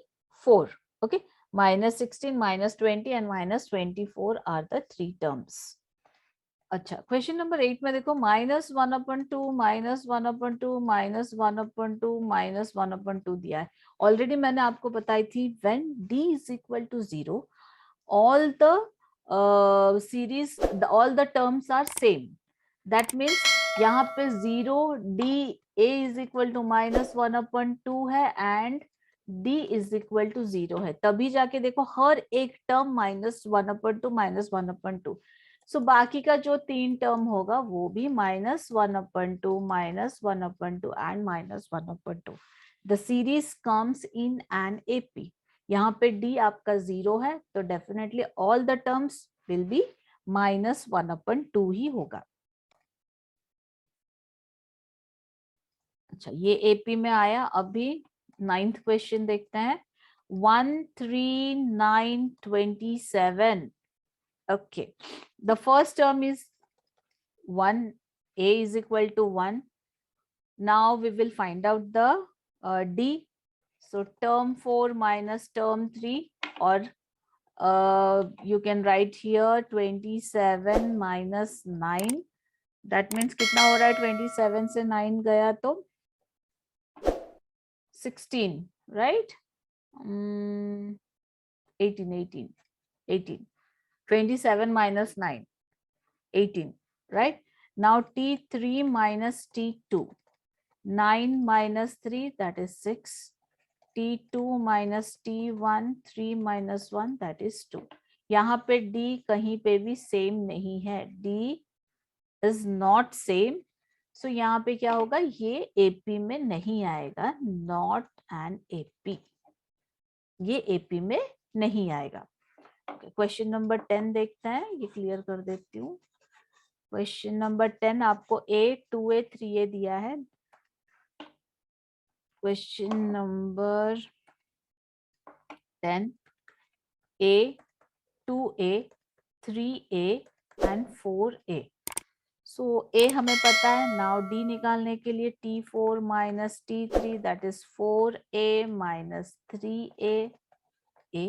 4. Okay, minus 16, minus 20 and minus 24 are the 3 terms. अच्छा, क्वेश्चन नंबर 8 में देखो -1/2, -1/2, -1/2, -1/2 दिया है. ऑलरेडी मैंने आपको बताई थी when d is equal to 0, all the series, all the terms are same. That means यहाँ पे 0 d a is equal to -1/2 है and d is equal to 0 है. तभी जाके देखो हर एक टर्म -1/2, -1/2. सो बाकी का जो 3 टर्म होगा वो भी -1/2, -1/2 and -1/2. The series comes in an AP. यहाँ पे d आपका 0 है तो definitely all the terms will be -1/2 ही होगा. अच्छा, ये एपी में आया. अभी 9th क्वेश्चन देखते हैं. 1, 3, 9, 27. Okay, the first term is 1, a is equal to 1. Now we will find out the d. So term 4 minus term 3, or you can write here 27 minus 9. That means कितना हो रहा है? 27 से 9 गया तो 16, right? 18. 27 minus 9, 18, right? Now T3 minus T2, 9 minus 3, that is 6. T2 minus T1, 3 minus 1, that is 2. यहाँ पे D कहीं पे भी सेम नहीं है. D is not same. So यहाँ पे क्या होगा? ये AP में नहीं आएगा. Not an AP. ये AP में नहीं आएगा. क्वेश्चन नंबर 10 देखते हैं. ये क्लियर कर देती हूँ. क्वेश्चन नंबर 10 आपको A, 2A, 3A दिया है. Question number 10, A, 2A, 3A and 4A. So A हमें पता है. Now D निकालने के लिए T4 minus T3, that is 4A minus 3A. A.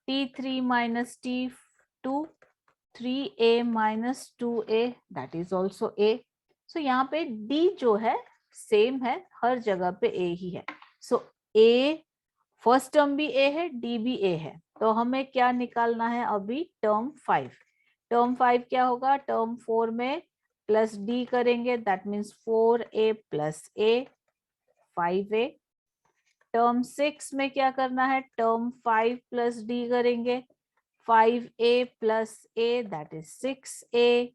T3 minus T2, 3A minus 2A, that is also A. So यहाँ पे D जो है सेम है, हर जगह पे A ही है. So A फर्स्ट टर्म भी A है, D भी A है. तो हमें क्या निकालना है अभी? टर्म 5. टर्म 5 क्या होगा? टर्म 4 में प्लस D करेंगे, that means 4A plus A, 5A. Term 6 में क्या करना है? टर्म 5 प्लस D करेंगे, 5A plus A, that is 6A.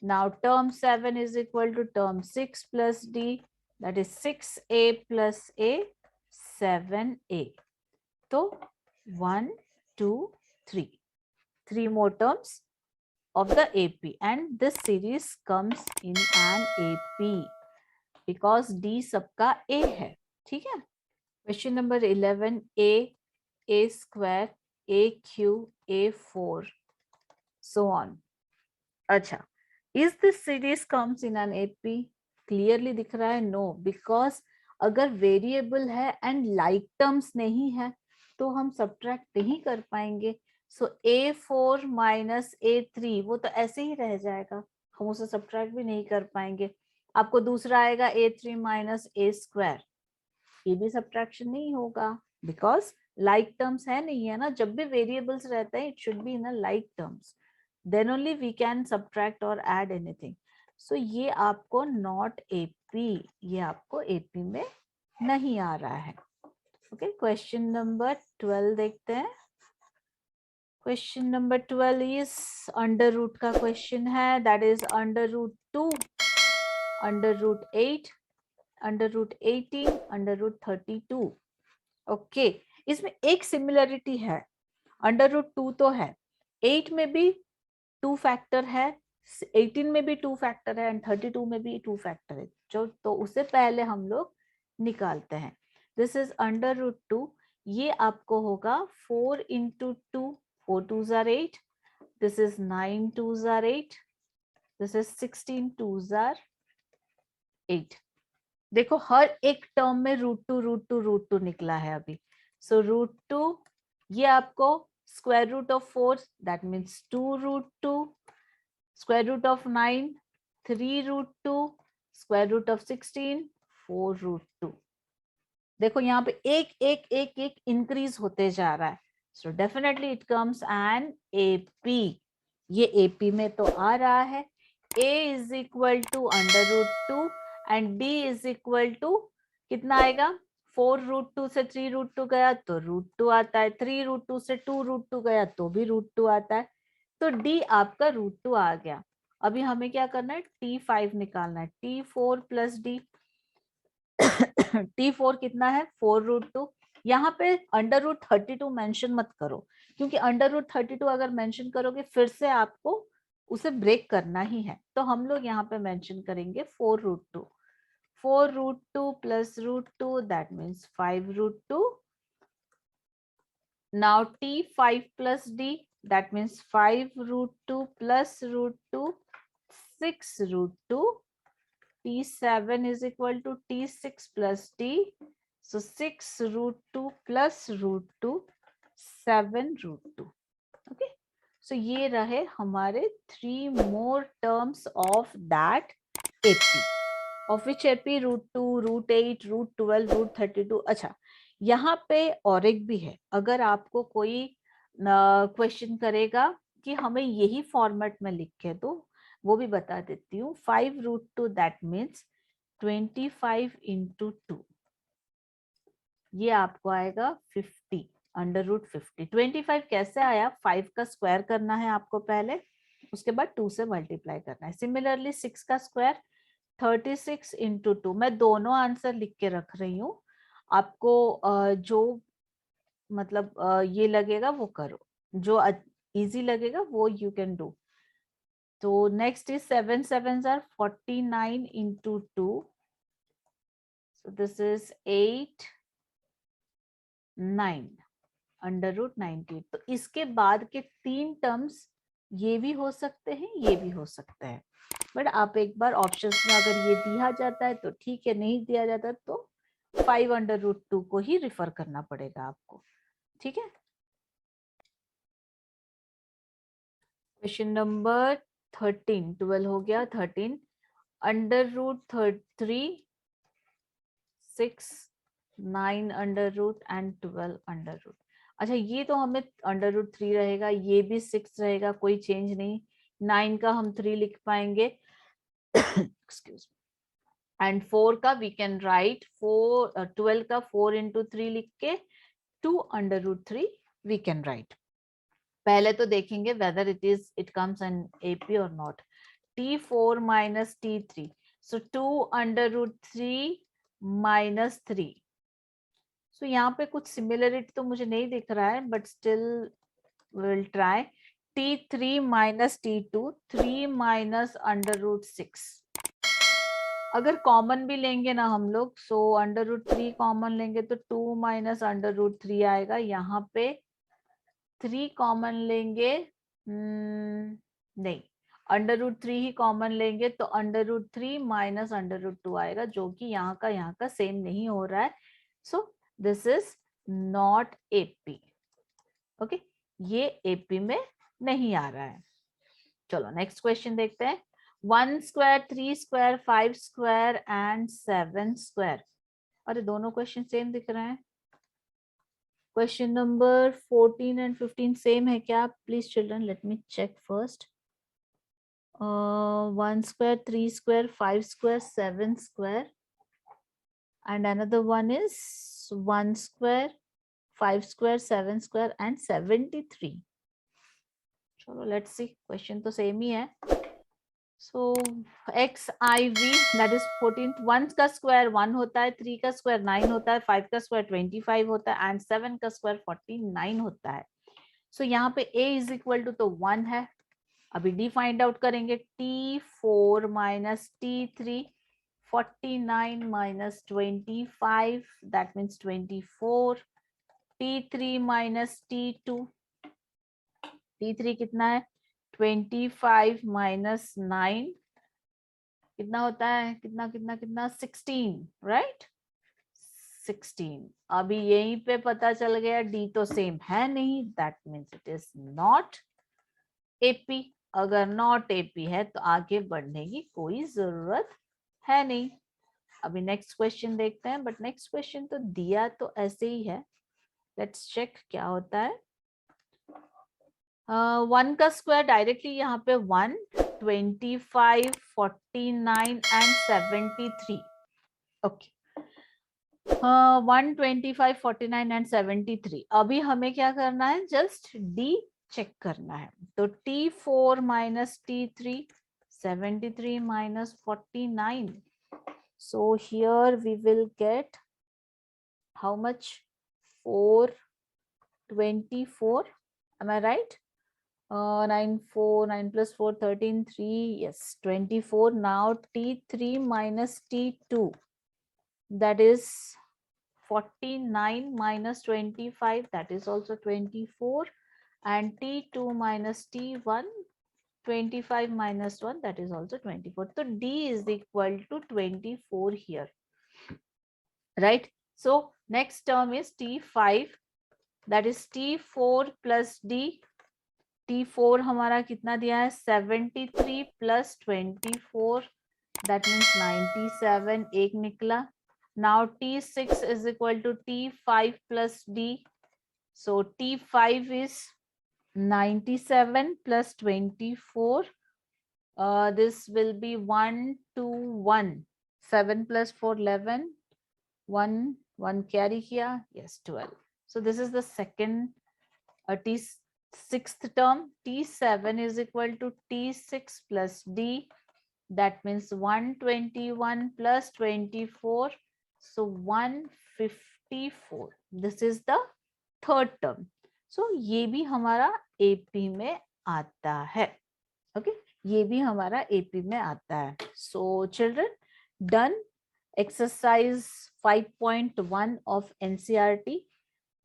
Now term 7 is equal to term 6 plus D, that is 6A plus A, 7A. So 1, 2, 3. 3 more terms of the AP, and this series comes in an AP because D सबका A है. ठीक है. Question number 11, A square, AQ, A4, so on. अच्छा, is this series comes in an AP? Clearly दिख रहा है no, because अगर variable है एंड लाइक टर्म्स नहीं है तो हम सब्ट्रैक्ट नहीं कर पाएंगे. सो A4 माइनस A3 वो तो ऐसे ही रह जाएगा, हम उसे सब्ट्रैक्ट भी नहीं कर पाएंगे. आपको दूसरा आएगा A3 माइनस A स्क्वायर, ये भी सब्ट्रैक्शन नहीं होगा बिकॉज लाइक टर्म्स है नहीं है ना. जब भी वेरिएबल्स रहते हैं it should be in a like terms, then only we can subtract और ऐड एनीथिंग. सो ये आपको नॉट एपी, ये आपको एपी में नहीं आ रहा है. ओके, क्वेश्चन नंबर 12 देखते हैं. Question number 12 is under root का क्वेश्चन है, that is under root 2, under root 8, under root 18, under root 32. Okay, इसमें एक सिमिलरिटी है. अंडर रूट 2 तो है, 8 में भी 2 फैक्टर है, 18 में भी 2 फैक्टर है एंड 32 में भी 2 फैक्टर है. जो तो उससे पहले हम लोग निकालते हैं. This is under root 2. ये आपको होगा 4 into 2, 4 2s are 8. This is 9 2s are 8. This is 16 2s are 8. देखो हर एक टर्म में रूट टू निकला है अभी. सो रूट टू, ये आपको square root of 4 that means 2 root 2, square root of 9 3 root 2, square root of 16 4 root 2। देखो यहाँ पे एक एक एक एक इंक्रीज होते जा रहा है, so definitely it comes an AP. ये एपी में तो आ रहा है। a is equal to under root 2 and d is equal to कितना आएगा, 4 रूट 2 से 3 रूट 2 गया तो रूट 2 आता है, 3 रूट 2 से 2 रूट 2 गया तो भी रूट 2 आता है, तो d आपका रूट 2 आ गया। अभी हमें क्या करना है, t5 निकालना है, t4 प्लस d। t4 कितना है, 4 रूट 2। यहाँ पे अंडर रूट 32 मेंशन मत करो, क्योंकि अंडर रूट 32 अगर मेंशन करोगे फिर से आपको उसे ब्रेक करना ही है, तो हम लोग यहाँ पे मेंशन करेंगे 4 root 2। 4 root 2 plus root 2 that means 5 root 2। Now t5 plus d that means 5 root 2 plus root 2 6 root 2। t7 is equal to t6 plus d, so 6 root 2 plus root 2 7 root 2। okay, so ये रहे हमारे 3 more terms of that AP, of which AP root 2 root 8 root 12 root 32। अच्छा, यहाँ पे और एक भी है, अगर आपको कोई क्वेश्चन करेगा कि हमें यही फॉर्मेट में लिख के दो, वो भी बता देती हूँ। 5 रूट 2 दैट मीन्स 25 इंटू 2, ये आपको आएगा 50 अंडर रूट 50। 25 कैसे आया, 5 का स्क्वायर करना है आपको पहले, उसके बाद 2 से मल्टीप्लाई करना है। सिमिलरली 6 का स्क्वायर 36 इंटू 2। मैं दोनों आंसर लिख के रख रही हूँ, आपको जो मतलब ये लगेगा वो करो, जो इजी लगेगा वो यू कैन डू। तो next is 7 7s are 49 into 2, so this is 8 9 under root 98। तो इसके बाद के 3 टर्म्स ये भी हो सकते हैं, ये भी हो सकते हैं, बट आप एक बार ऑप्शंस में अगर ये दिया जाता है तो ठीक है, नहीं दिया जाता तो 5 अंडर रूट 2 को ही रिफर करना पड़ेगा आपको। ठीक है, क्वेश्चन नंबर 13 12 हो गया। 13 under root 3 6 9 under root and 12 under root. अच्छा, ये तो हमें अंडर रूट 3 रहेगा, ये भी 6 रहेगा, कोई चेंज नहीं। 9 का हम 3 लिख पाएंगे एक्सक्यूज मी, एंड 4 का वी कैन राइट 4, 12 का 4 इंटू 3 लिख के 2 under root 3 we can write. पहले तो देखेंगे whether it comes in AP और not. t4 minus t3, so 2 under root 3 minus 3। So यहाँ पे कुछ सिमिलरिटी तो मुझे नहीं दिख रहा है, but still will try. t3 minus t2 3 minus under root 6। अगर कॉमन भी लेंगे ना हम लोग, सो अंडर रूट 3 कॉमन लेंगे तो 2 माइनस अंडर रूट 3 आएगा। यहाँ पे 3 कॉमन लेंगे, नहीं, अंडर रूट 3 ही कॉमन लेंगे तो under root 3 minus under root 2 आएगा, जो कि यहाँ का सेम नहीं हो रहा है। सो this is not AP. Okay, ये एपी में नहीं आ रहा है। चलो नेक्स्ट क्वेश्चन देखते हैं। 1 square 3 square 5 square and 7 square. अरे दोनों क्वेश्चन सेम दिख रहे हैं। क्वेश्चन नंबर 14 एंड 15 सेम है क्या? Please children let me check first. 1 square 3 square 5 square 7 square, and another one is 1 square 5 square 7 square and 73। चलो लेट्स सी, क्वेश्चन तो same ही है। So X I V that is 14। 1 का square 1 होता है, 3 का स्क्वायर 9 होता है, 5 का स्क्वायर 25 होता है एंड 7 का स्क्वायर 49 होता है। सो यहाँ पे a इज इक्वल टू तो 1 है। अभी d फाइंड आउट करेंगे। t4 minus t3, 49 minus 25 that means 24। t3 minus t2, t3 कितना है 25 माइनस 9 कितना होता है, कितना कितना कितना 16, राइट? 16। अभी यहीं पे पता चल गया डी तो सेम है नहीं, that means it is not AP. अगर नॉट एपी है तो आगे बढ़ने की कोई जरूरत है नहीं। अभी नेक्स्ट क्वेश्चन देखते हैं, बट नेक्स्ट क्वेश्चन तो दिया तो ऐसे ही है, लेट्स चेक क्या होता है। 1 का स्क्वायर डायरेक्टली यहाँ पे 1, 25, 49 एंड 73। Okay, 1, 25, 49 and 73। अभी हमें क्या करना है, जस्ट डी चेक करना है। तो T4 minus T3, 73 minus 49. So here we will get how much? 424. Am I right? 9, 4, 9 plus 4, 13, 3. Yes, 24. Now T3 minus T2. That is 49 minus 25. That is also 24. And T2 minus T1. 25 minus 1, that is also 24. So D is equal to 24 here, right? So next term is T5, that is T4 plus D. T4 हमारा कितना दिया है, 73 plus 24, that means 97, एक निकला. Now T6 is equal to T5 plus D. So T5 is 97 plus 24. This will be 1, 2, 1. 7 plus 4, 11. 1, 1 carry here. Yes, 12. So this is the second T6th term. T7 is equal to T6 plus D. That means 121 plus 24. So 154. This is the third term. So ये भी हमारा AP में आता है. Okay, ये भी हमारा AP में आता है. So children, done exercise 5.1 of NCERT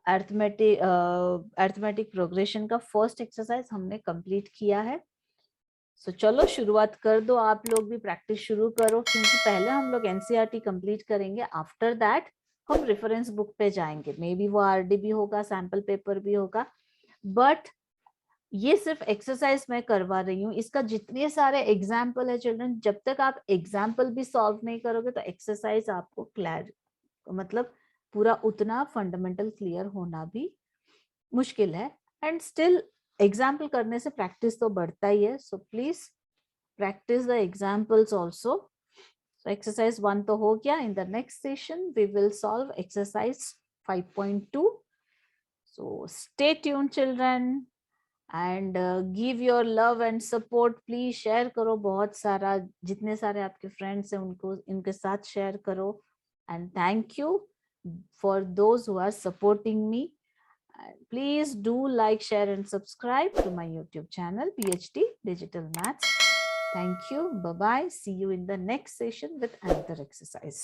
arithmetic progression का फर्स्ट एक्सरसाइज हमने कंप्लीट किया है. सो चलो शुरुआत कर दो, आप लोग भी प्रैक्टिस शुरू करो, क्योंकि पहले हम लोग एनसीईआरटी कंप्लीट करेंगे, आफ्टर दैट हम रेफरेंस बुक पे जाएंगे. मे बी वो आरडी भी होगा, सैंपल पेपर भी होगा, बट ये सिर्फ एक्सरसाइज मैं करवा रही हूँ. इसका जितने सारे एग्जाम्पल है चिल्ड्रन, जब तक आप एग्जाम्पल भी सॉल्व नहीं करोगे तो एक्सरसाइज आपको क्लियर, मतलब पूरा उतना फंडामेंटल क्लियर होना भी मुश्किल है. एंड स्टिल एग्जाम्पल करने से प्रैक्टिस तो बढ़ता ही है. So please practice the examples also. So exercise 1 तो हो गया. In the next session we will solve exercise 5.2. So stay tuned children and give your love and support. Please share करो बहुत सारा, जितने सारे आपके फ्रेंड्स हैं उनको इनके साथ शेयर करो. And thank you for those who are supporting me. Please do like, share and subscribe to my YouTube channel PhD Digital Maths. Thank you. Bye bye. See you in the next session with another exercise.